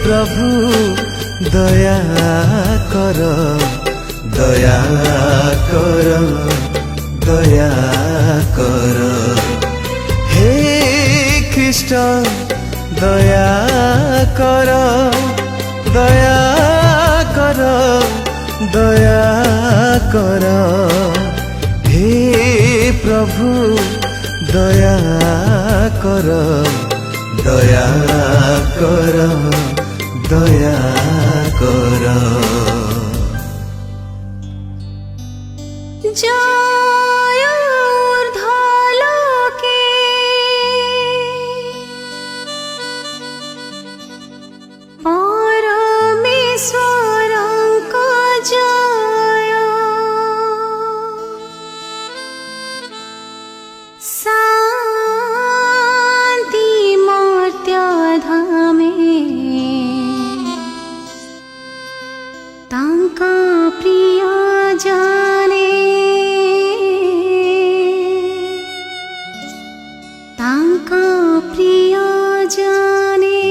प्रभु दया कर दया कर दया कर। हे ख्रीष्ट दया कर दया कर दया कर। हे प्रभु दया कर दया कर दया कर। जय ऊर्ध्वलोके परमेश्वरଙ୍କ जय। शान्ति मर्त्यधामे तांका प्रिय जाने तांका प्रिय जाने।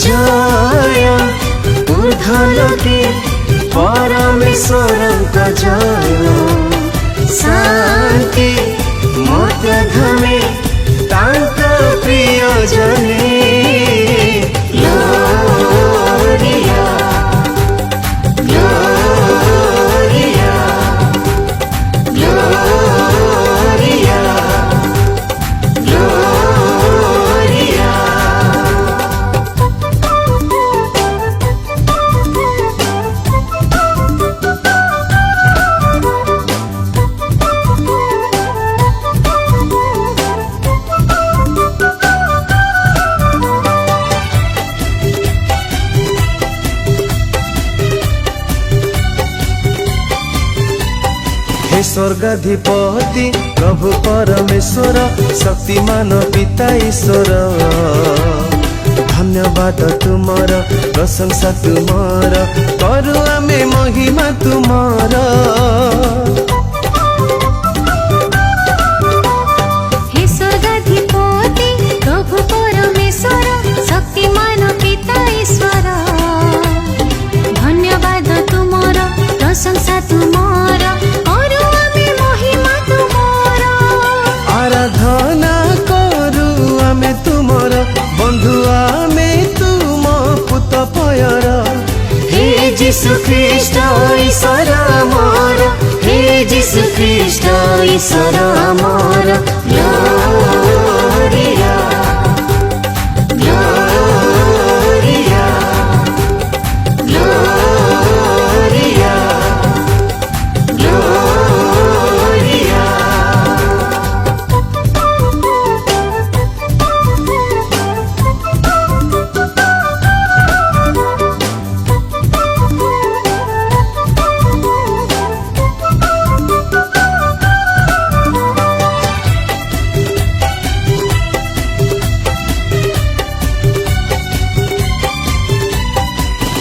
जय ऊर्ध्वलोके परमेश्वरଙ୍କ जय। शान्ति मर्त्यधामे तांक प्रिय जने। ग्लोरिया ग्लोरिया ग्लोरिया ग्लोरिया। हे स्वर्गाधिपति प्रभु परमेश्वर शक्तिमान पिता ईश्वर। धन्यवाद तुमर प्रशंसा तुमर करू आमे महिमा तुमर। हे स्वर्गाधिपति प्रभु परमेश्वर शक्तिमान पिता ईश्वर। धन्यवाद तुमर प्रशंसा तुमर करू आमे महिमा तुमर। आराधना करू आमे तुमर बंधु आमे तुम पुत पयर। हे जीशु ख्रीष्ट ईश्वर मोर हे जीशु ख्रीष्ट ईश्वर मोर। ग्लोरिया ग्लोरिया ग्लोरिया ग्लोरिया।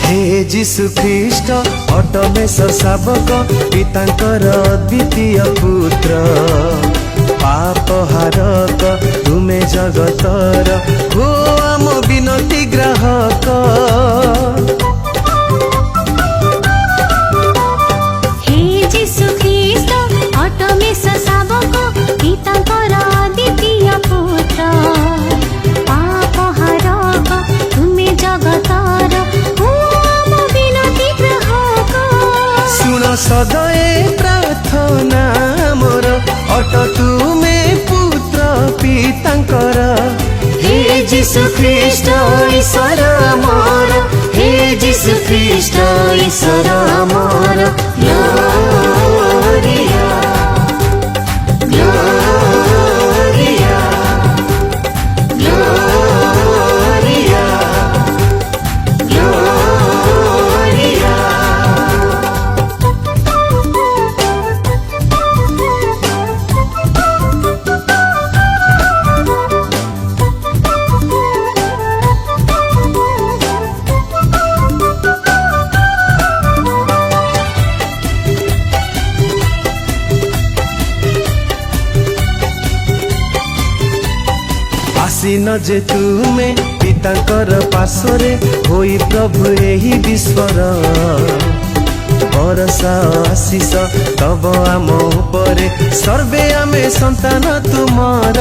हे जीशु ख्रीष्ट अटमेश शावक पितांकर द्वितीय पुत्र। पाप हारक तुमे जगतर हो आम विनती ग्राहक। हे जीशु ख्रीष्ट अटमेश शावक पितांकर द्वितीय पुत्र। पाप हारक तुमे जगतर हो आम विनती ग्राहक। सुन सदय प्रार्थना मोर अट तुमे पुत्र पितांकर। हे जीशु ख्रीष्ट ईश्वर मोर हे जीशु ख्रीष्ट ईश्वर मोर। ग्लोरिया ग्लोरिया ग्लोरिया ग्लोरिया। आसीन जे तुमे पितांकर पार्श्वरे होई प्रभु एही विश्वर बरसा आशीष तब आम उपरे सर्वे आमे संतान तुमर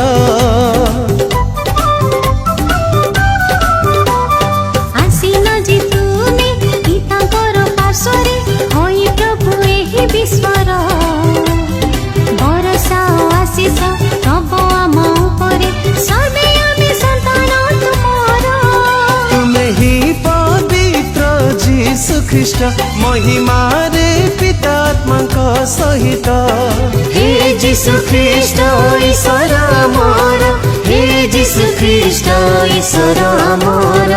आसीन जे तुमे पितांकर पार्श्वरे होई प्रभु एही विश्वर बरसा आशीष तब आम उपरे सर्वे आमे संतान तुमर तुमे ही पवित्र जीशु ख्रीष्ट महिमा रे पितात्मा सहित हे जीशु ख्रीष्ट ईश्वर मोर हे जीशु ख्रीष्ट ईश्वर मोर